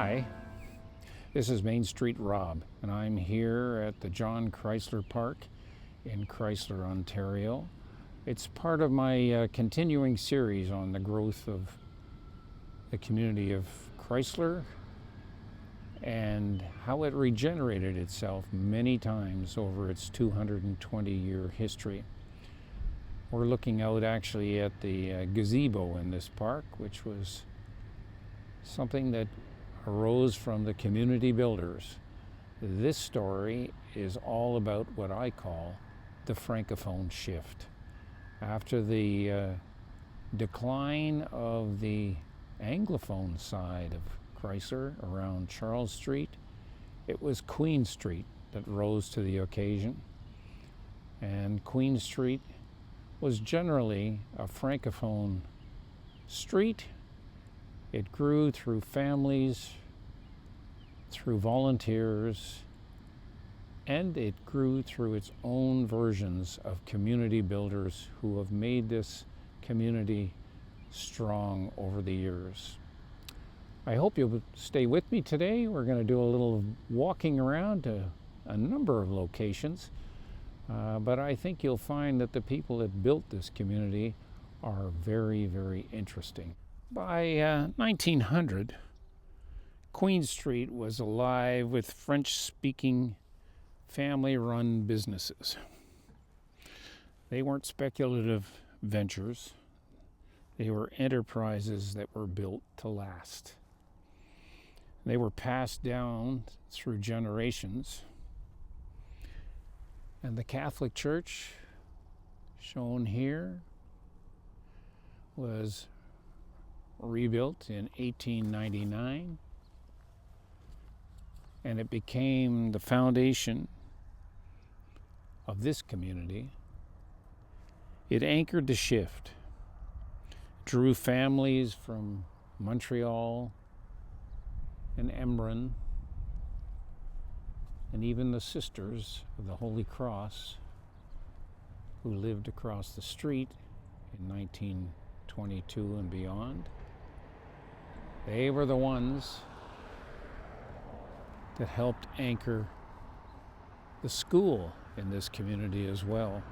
Hi, this is MainstreetRob, and I'm here at the John Crysler Park in Crysler, Ontario. It's part of my continuing series on the growth of the community of Crysler and how it regenerated itself many times over its 220-year history. We're looking out actually at the gazebo in this park, which was something that arose from the community builders. This story is all about what I call the francophone shift. After the decline of the anglophone side of Crysler around Charles Street, it was Queen Street that rose to the occasion. And Queen Street was generally a francophone street. It grew through families, through volunteers, and it grew through its own versions of community builders who have made this community strong over the years. I hope you'll stay with me today. We're going to do a little walking around to a number of locations, but I think you'll find that the people that built this community are very, very interesting. By 1900, Queen Street was alive with French-speaking family-run businesses. They weren't speculative ventures. They were enterprises that were built to last. They were passed down through generations. And the Catholic Church, shown here, was rebuilt in 1899, and it became the foundation of this community. It anchored the shift, drew families from Montreal and Embrun, and even the Sisters of the Holy Cross, who lived across the street in 1922 and beyond. They were the ones that helped anchor the school in this community as well.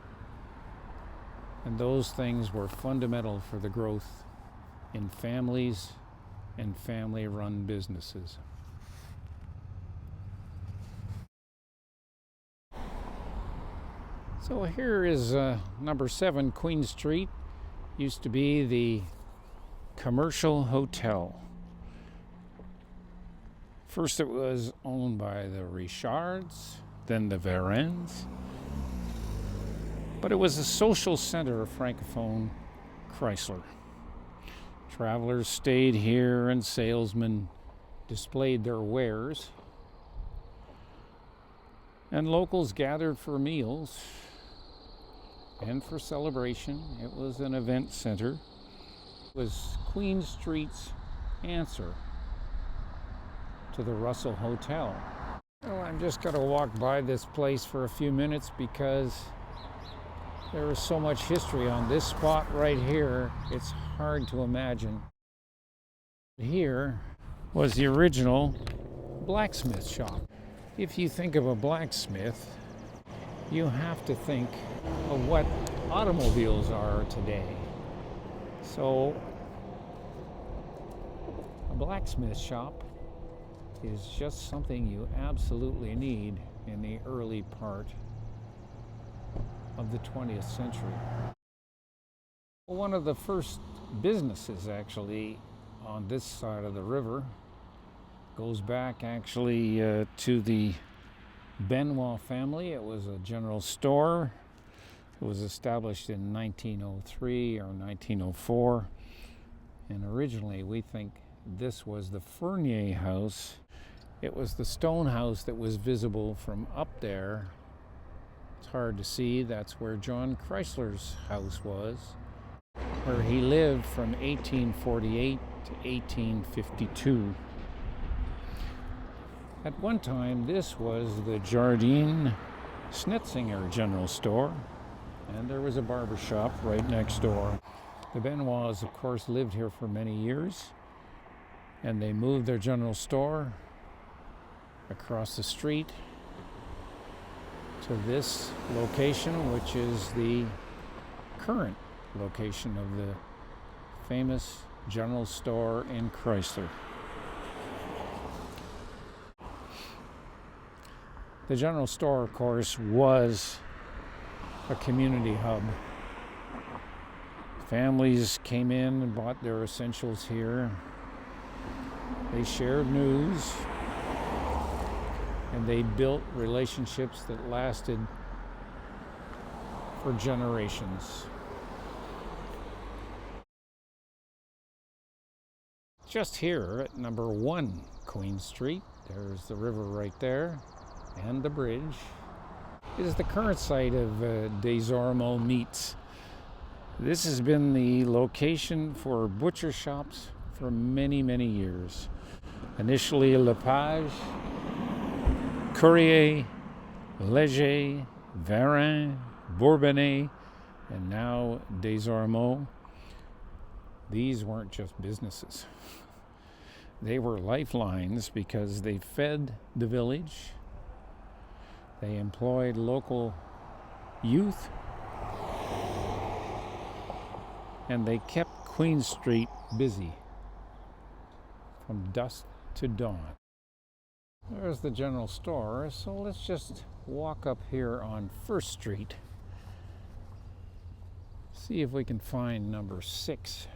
And those things were fundamental for the growth in families and family-run businesses. So here is number 7 Queen Street. Used to be the commercial hotel. First it was owned by the Richards, then the Varens, but it was a social center of francophone Crysler. Travelers stayed here and salesmen displayed their wares, and locals gathered for meals and for celebration. It was an event center. It was Queen Street's answer to the Russell Hotel. Well, I'm just going to walk by this place for a few minutes because there is so much history on this spot right here. It's hard to imagine. Here was the original blacksmith shop. If you think of a blacksmith, you have to think of what automobiles are today. So, a blacksmith shop is just something you absolutely need in the early part of the 20th century. One of the first businesses actually on this side of the river goes back actually to the Benoit family. It was a general store. It was established in 1903 or 1904, and originally we think this was the Fournier house. It was the stone house that was visible from up there. It's hard to see. That's where John Crysler's house was, where he lived from 1848 to 1852. At one time, this was the Jardine Schnitzinger General Store, and there was a barber shop right next door. The Benoits, of course, lived here for many years. and they moved their general store across the street to this location, which is the current location of the famous general store in Crysler. The general store, of course, was a community hub. Families came in and bought their essentials here. They shared news, and they built relationships that lasted for generations. Just here at number 1 Queen Street, there's the river right there, and the bridge, is the current site of Desormeaux Meats. This has been the location for butcher shops for many, many years. Initially Lepage, Courrier, Léger, Varin, Bourbonnais, and now Desormeaux. These weren't just businesses. They were lifelines because they fed the village, they employed local youth, and they kept Queen Street busy from dusk to dawn. There's the general store, so let's just walk up here on 1st Street. See if we can find number 6.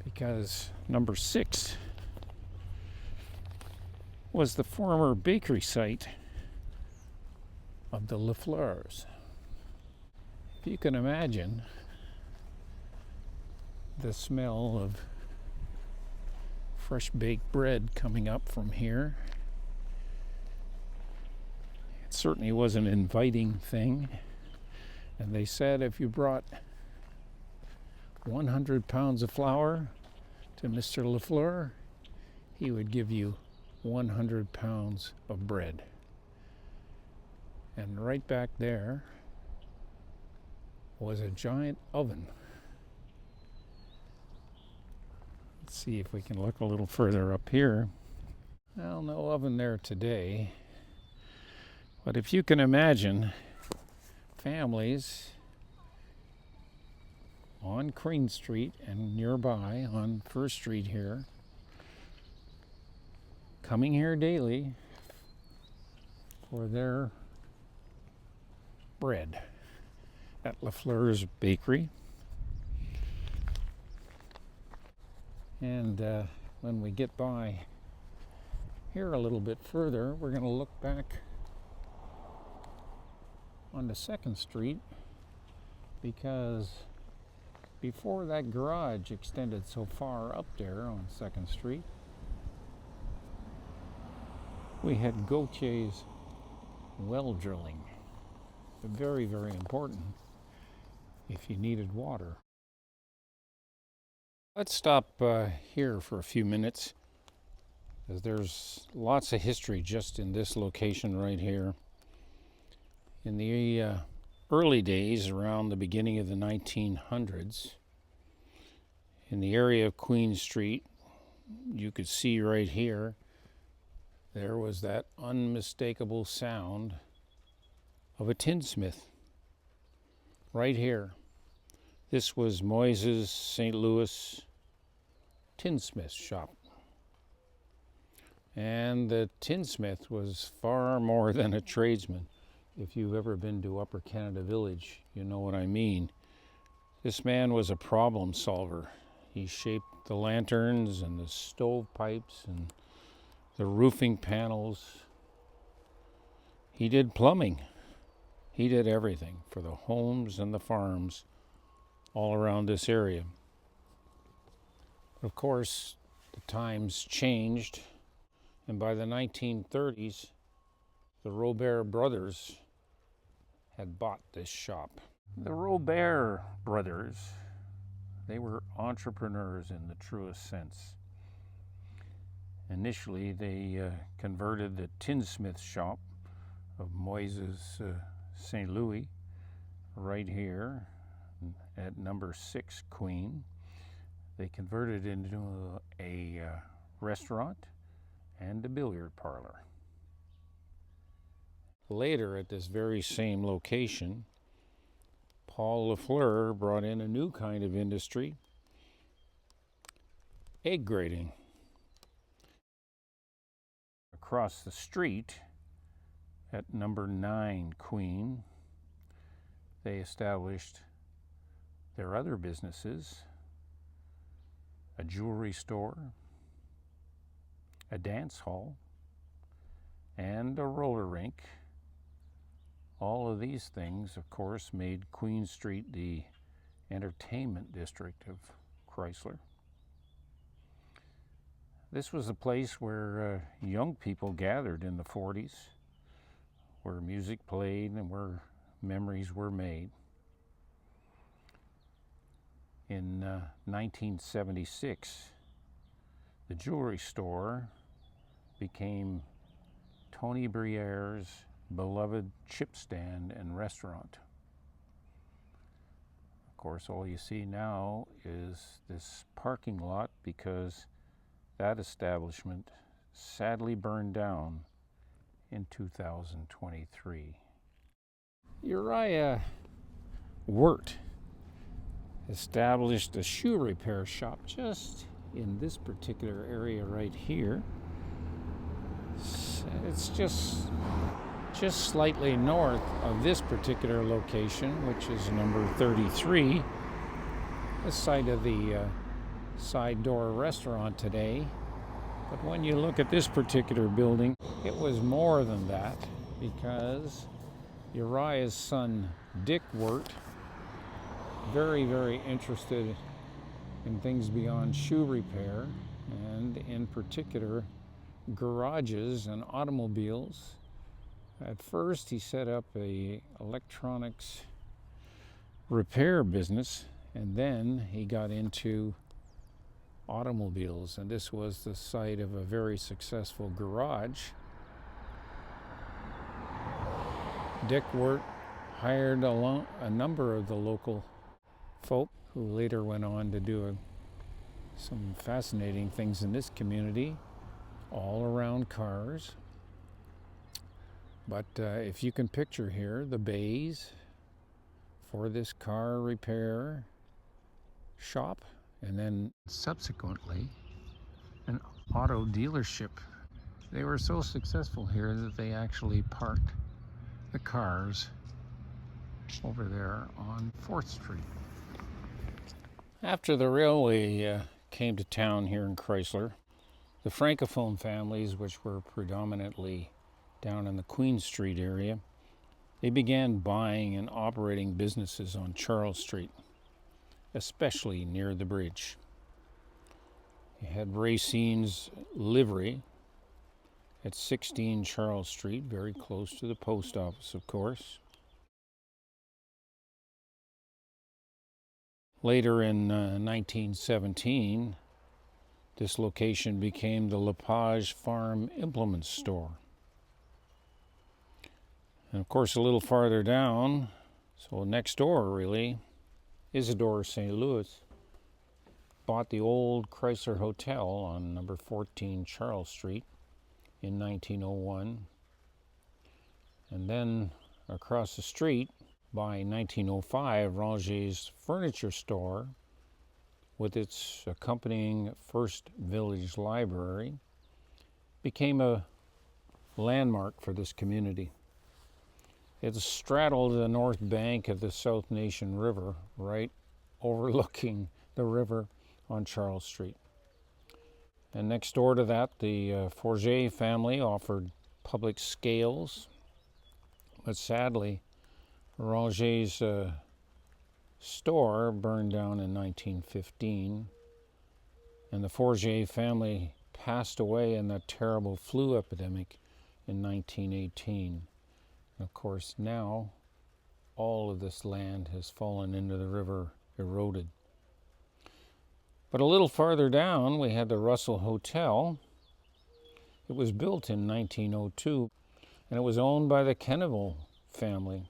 Because number 6 was the former bakery site of the Lafleurs. If you can imagine the smell of fresh baked bread coming up from here, it certainly was an inviting thing. And they said if you brought 100 pounds of flour to Mr. Lafleur, he would give you 100 pounds of bread. And right back there was a giant oven. Let's see if we can look a little further up here. Well, no oven there today. But if you can imagine families on Queen Street and nearby on 1st Street here, coming here daily for their bread at Lafleur's Bakery. And when we get by here a little bit further, we're going to look back on the 2nd Street, because before that garage extended so far up there on 2nd Street, we had Gautier's well drilling. Very, very important if you needed water. Let's stop here for a few minutes, as there's lots of history just in this location right here. In the early days, around the beginning of the 1900s, in the area of Queen Street, you could see right here, there was that unmistakable sound of a tinsmith. Right here. This was Moise's St. Louis tinsmith shop. And the tinsmith was far more than a tradesman. If you've ever been to Upper Canada Village, you know what I mean. This man was a problem solver. He shaped the lanterns and the stovepipes and the roofing panels. He did plumbing. He did everything for the homes and the farms all around this area. Of course, the times changed, and by the 1930s, the Robert brothers had bought this shop. The Robert brothers, they were entrepreneurs in the truest sense. Initially, they converted the tinsmith shop of Moise's St. Louis right here at number 6 Queen They converted it into a restaurant and a billiard parlor. Later, at this very same location, Paul Lafleur brought in a new kind of industry, egg grading. Across the street, at number 9 Queen, they established their other businesses, a jewelry store, a dance hall, and a roller rink. All of these things, of course, made Queen Street the entertainment district of Crysler. This was a place where young people gathered in the 40s, where music played and where memories were made. In 1976, the jewelry store became Tony Briere's beloved chip stand and restaurant. Of course, all you see now is this parking lot because that establishment sadly burned down in 2023. Uriah Wirt established a shoe repair shop just in this particular area right here. It's just slightly north of this particular location, which is number 33, the site of the side door restaurant today. But when you look at this particular building, it was more than that, because Uriah's son Dick Wirt, very, very interested in things beyond shoe repair, and in particular garages and automobiles. At first he set up a electronics repair business, and then he got into automobiles, and this was the site of a very successful garage. Dick Wirt hired a number of the local folk who later went on to do some fascinating things in this community, all around cars. But if you can picture here, the bays for this car repair shop, and then subsequently an auto dealership. They were so successful here that they actually parked the cars over there on 4th Street. After the railway came to town here in Crysler, the francophone families, which were predominantly down in the Queen Street area, they began buying and operating businesses on Charles Street, especially near the bridge. You had Racine's Livery at 16 Charles Street, very close to the post office, of course. Later in 1917, this location became the Lepage Farm Implement Store. And of course, a little farther down, so next door really, Isidore St. Louis bought the old Crysler Hotel on number 14 Charles Street in 1901. And then across the street, by 1905, Ranger's Furniture Store, with its accompanying First Village Library, became a landmark for this community. It straddled the north bank of the South Nation River, right overlooking the river on Charles Street. And next door to that, the Forget family offered public scales, but sadly, Ranger's store burned down in 1915, and the Forget family passed away in that terrible flu epidemic in 1918. Of course, now all of this land has fallen into the river, eroded. But a little farther down, we had the Russell Hotel. It was built in 1902, and it was owned by the Kenneville family.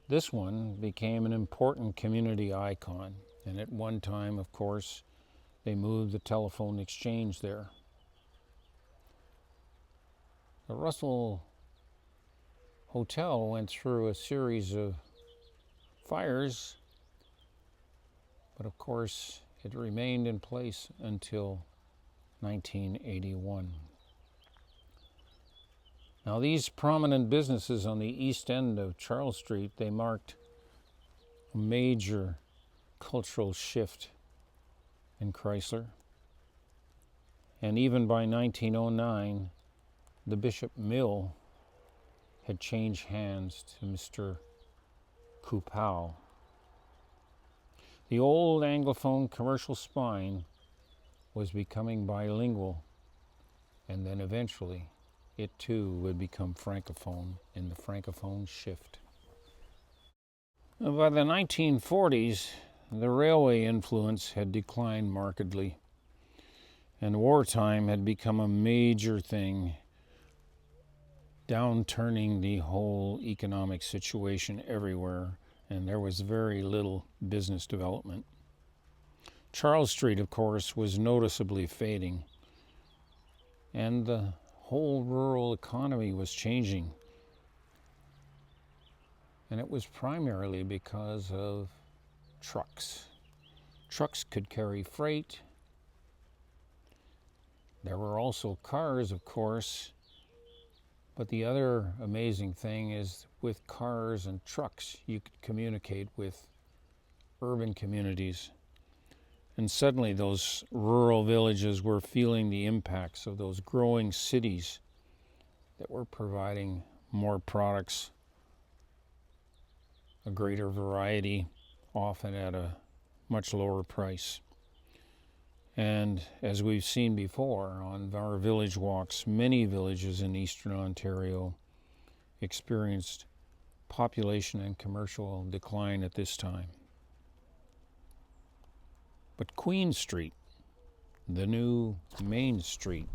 This one became an important community icon. And at one time, of course, they moved the telephone exchange there. The Russell Hotel went through a series of fires, but of course it remained in place until 1981. Now these prominent businesses on the east end of Charles Street, they marked a major cultural shift in Crysler. And even by 1909, the Bishop Mill had changed hands to Mr. Coupow. The old anglophone commercial spine was becoming bilingual, and then eventually it too would become francophone in the francophone shift. By the 1940s, the railway influence had declined markedly, and wartime had become a major thing, downturning the whole economic situation everywhere, and there was very little business development. Charles Street, of course, was noticeably fading, and the whole rural economy was changing. And it was primarily because of trucks. Trucks could carry freight. There were also cars, of course. But the other amazing thing is with cars and trucks, you could communicate with urban communities. And suddenly those rural villages were feeling the impacts of those growing cities that were providing more products, a greater variety, often at a much lower price. And as we've seen before on our village walks, many villages in eastern Ontario experienced population and commercial decline at this time. But Queen Street, the new Main Street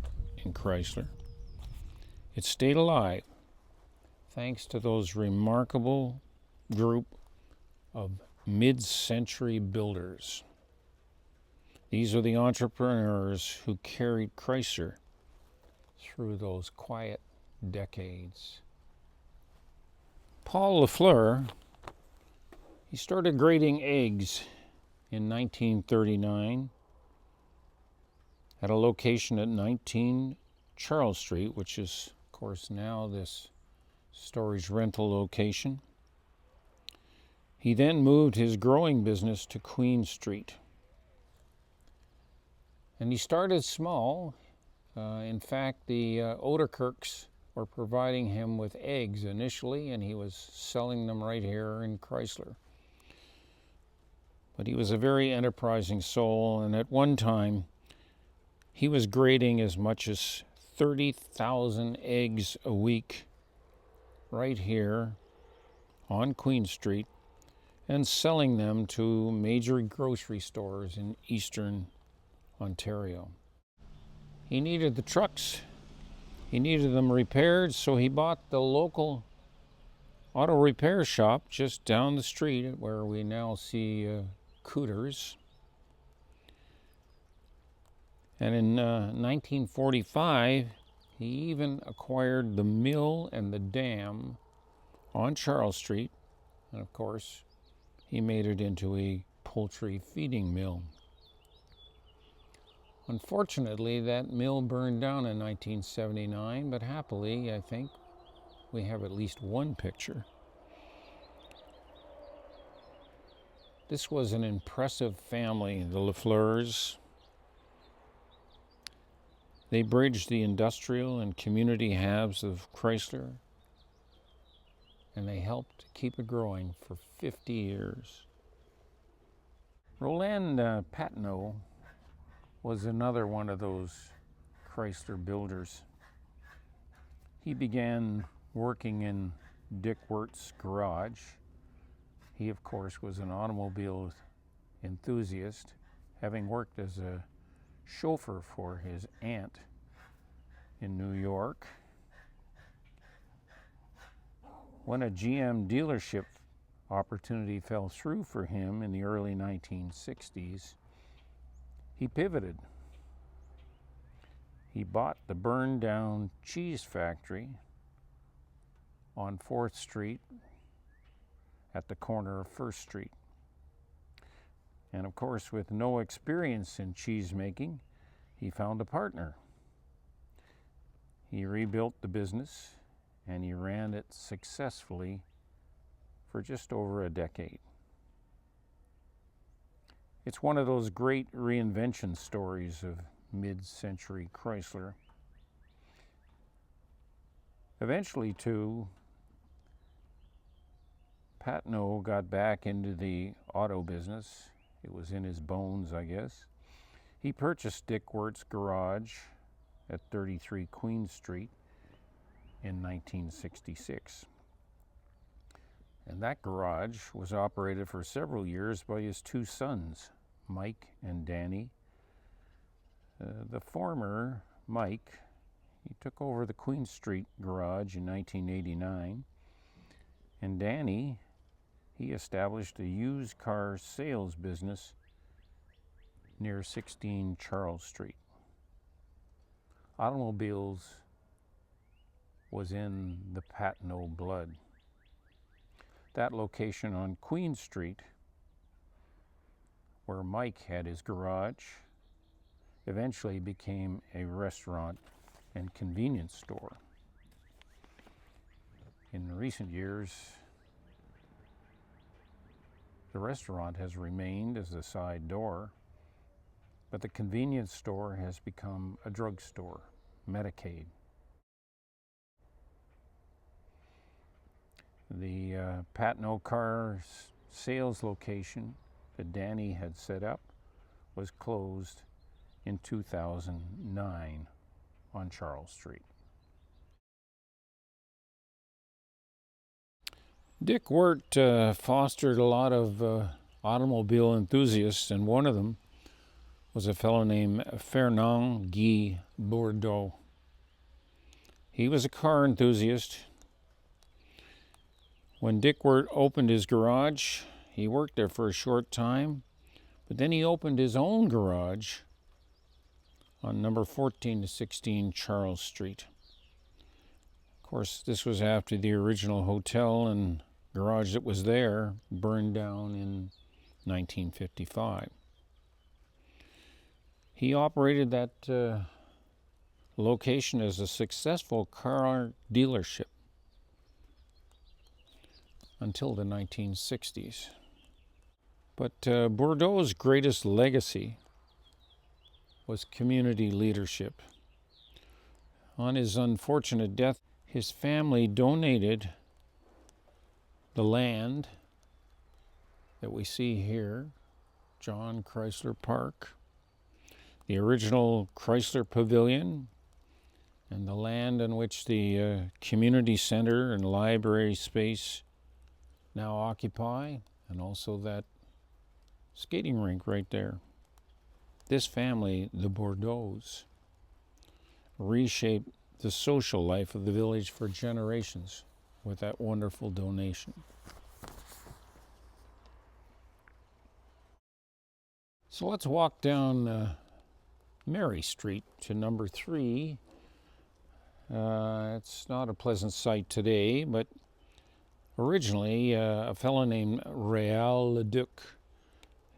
in Crysler, it stayed alive thanks to those remarkable group of mid-century builders. These are the entrepreneurs who carried Crysler through those quiet decades. Paul Lafleur, he started grading eggs in 1939 at a location at 19 Charles Street, which is, of course, now this storage rental location. He then moved his growing business to Queen Street. And he started small. In fact, the Oderkirks were providing him with eggs initially, and he was selling them right here in Crysler. But he was a very enterprising soul, and at one time, he was grading as much as 30,000 eggs a week right here on Queen Street and selling them to major grocery stores in eastern Ontario. He needed the trucks. He needed them repaired, so he bought the local auto repair shop just down the street where we now see Cooters. And in 1945, he even acquired the mill and the dam on Charles Street. And of course, he made it into a poultry feeding mill. Unfortunately, that mill burned down in 1979, but happily, I think, we have at least one picture. This was an impressive family, the Lafleurs. They bridged the industrial and community halves of Crysler, and they helped keep it growing for 50 years. Roland Patnaud was another one of those Crysler builders. He began working in Dick Wirt's garage. He, of course, was an automobile enthusiast, having worked as a chauffeur for his aunt in New When a GM dealership opportunity fell through for him in the early 1960s, he pivoted. He bought the burned down cheese factory on 4th Street at the corner of 1st Street. And of course, with no experience in cheese making, he found a partner. He rebuilt the business and he ran it successfully for just over a decade. It's one of those great reinvention stories of mid-century Chrysler. Eventually, too, Patnaud got back into the auto business. It was in his bones, I guess. He purchased Dick Wirt's garage at 33 Queen Street in 1966. And that garage was operated for several years by his two sons, Mike and Danny. The former, Mike, he took over the Queen Street garage in 1989. And Danny, he established a used car sales business near 16 Charles Street. Automobiles was in the Patnaud blood. That location on Queen Street, where Mike had his garage, eventually became a restaurant and convenience store. In recent years, the restaurant has remained as a side door, but the convenience store has become a drugstore, Medicaid. The Patnaud car sales location that Danny had set up was closed in 2009 on Charles Street. Dick Wirt fostered a lot of automobile enthusiasts, and one of them was a fellow named Fernand Guy Bourdeau. He was a car enthusiast. When Dick Wirt opened his garage, he worked there for a short time, but then he opened his own garage on number 14 to 16 Charles Street. Of course, this was after the original hotel and garage that was there burned down in 1955. He operated that location as a successful car dealership until the 1960s. But Bourdeau's greatest legacy was community leadership. On his unfortunate death, his family donated the land that we see here, John Chrysler Park, the original Chrysler Pavilion, and the land on which the community center and library space now occupy, and also that skating rink right there. This family, the Bourdeaus, reshaped the social life of the village for generations with that wonderful donation. So let's walk down Mary Street to number 3. It's not a pleasant sight today, but originally a fellow named Réal Leduc,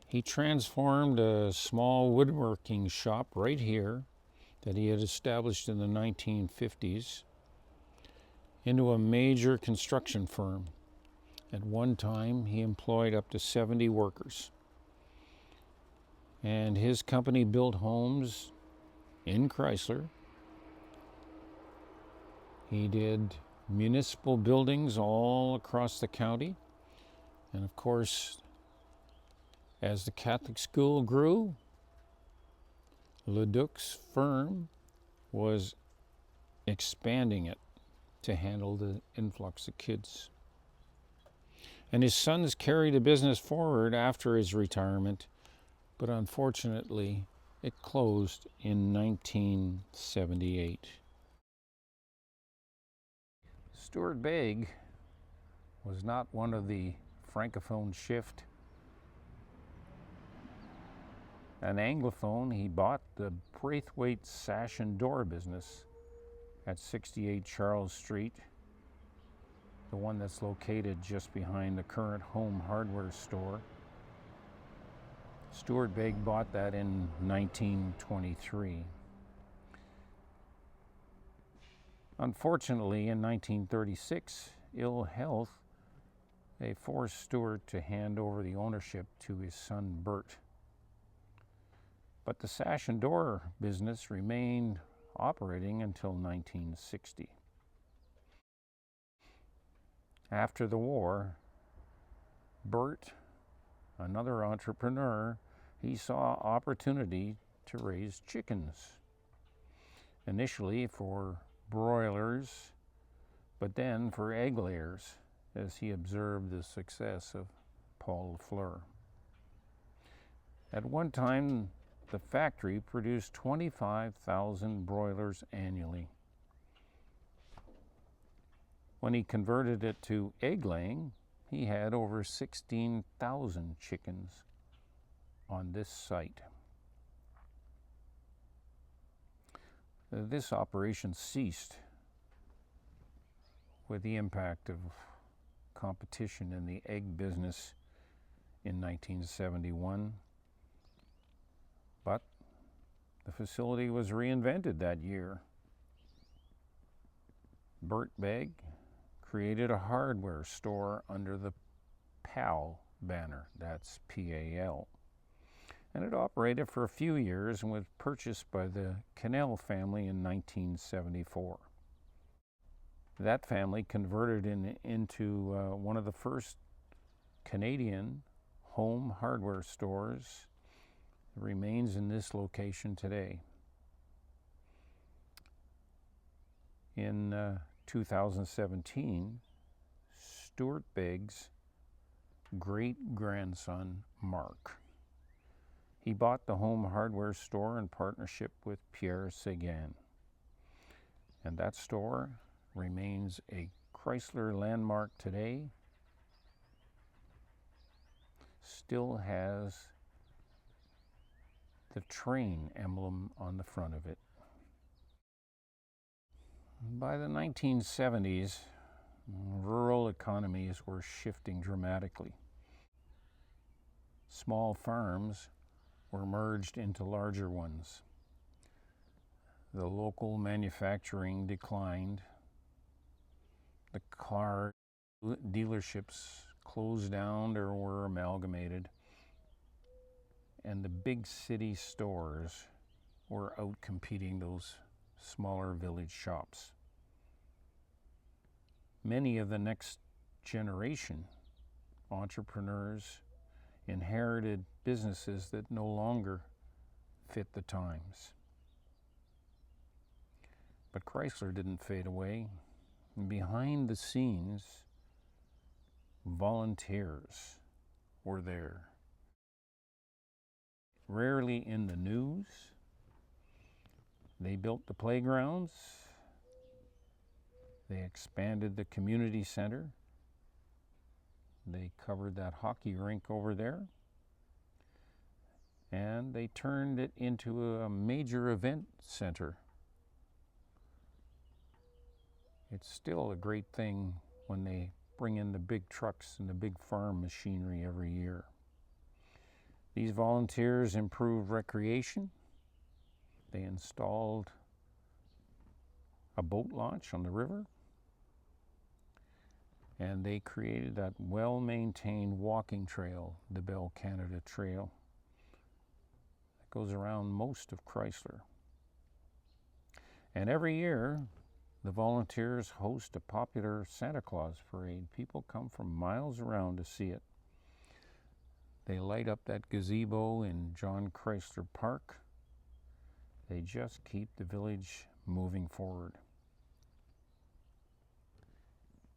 he transformed a small woodworking shop right here that he had established in the 1950s into a major construction firm. At one time, he employed up to 70 workers. And his company built homes in Chrysler. He did municipal buildings all across the county. And of course, as the Catholic school grew, Leduc's firm was expanding it to handle the influx of kids. And his sons carried the business forward after his retirement, but unfortunately, it closed in 1978. Stuart Begg was not one of the francophone shift. An anglophone, he bought the Braithwaite sash and door business at 68 Charles Street, the one that's located just behind the current home hardware store. Stuart Begg bought that in 1923. Unfortunately, in 1936, ill health, they forced Stuart to hand over the ownership to his son Bert. But the sash and door business remained operating until 1960. After the war, Bert, another entrepreneur, he saw opportunity to raise chickens. Initially for broilers, but then for egg layers, as he observed the success of Paul Fleur. At one time, the factory produced 25,000 broilers annually. When he converted it to egg laying, he had over 16,000 chickens on this site. This operation ceased with the impact of competition in the egg business in 1971. But the facility was reinvented that year. Bert Begg created a hardware store under the PAL banner, that's P-A-L. And it operated for a few years and was purchased by the Cannell family in 1974. That family converted into one of the first Canadian home hardware stores. It remains in this location today. In 2017, Stuart Begg's great-grandson, Mark, he bought the home hardware store in partnership with Pierre Seguin. And that store remains a Crysler landmark today, still has the train emblem on the front of it. By the 1970s, rural economies were shifting dramatically. Small farms were merged into larger ones. The local manufacturing declined. The car dealerships closed down or were amalgamated. And the big city stores were out competing those smaller village shops. Many of the next generation entrepreneurs inherited businesses that no longer fit the times. But Crysler didn't fade away. And behind the scenes, volunteers were there. Rarely in the news. They built the playgrounds. They expanded the community center. They covered that hockey rink over there. And they turned it into a major event center. It's still a great thing when they bring in the big trucks and the big farm machinery every year. These volunteers improved recreation. They installed a boat launch on the river. And they created that well-maintained walking trail, the Bell Canada Trail, that goes around most of Crysler. And every year, the volunteers host a popular Santa Claus parade. People come from miles around to see it. They light up that gazebo in John Crysler Park. They just keep the village moving forward.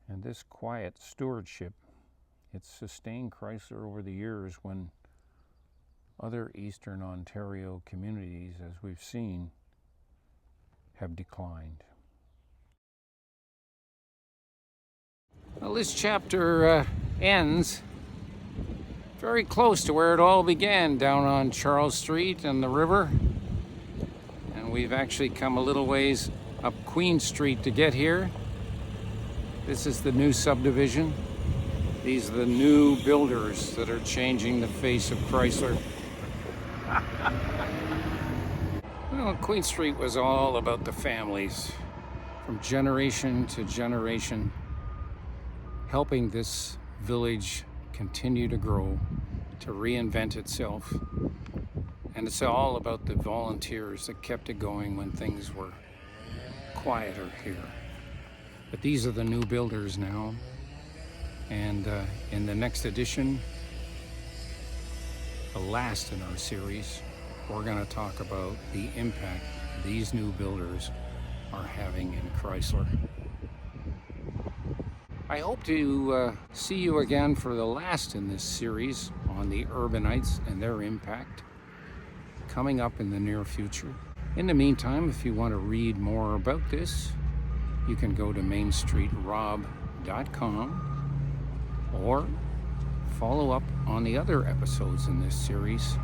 And this quiet stewardship, it's sustained Crysler over the years when other Eastern Ontario communities, as we've seen, have declined. Well, this chapter ends Very close to where it all began, down on Charles Street and the river. And we've actually come a little ways up Queen Street to get here. This is the new subdivision. These are the new builders that are changing the face of Crysler. Well, Queen Street was all about the families, from generation to generation, helping this village continue to grow, to reinvent itself. And it's all about the volunteers that kept it going when things were quieter here. But these are the new builders now. And in the next edition, the last in our series, we're going to talk about the impact these new builders are having in Crysler. I hope to see you again for the last in this series on the urbanites and their impact, coming up in the near future. In the meantime, if you want to read more about this, you can go to MainstreetRob.com or follow up on the other episodes in this series,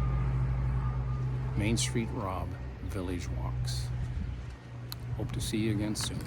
Main Street Rob Village Walks. Hope to see you again soon.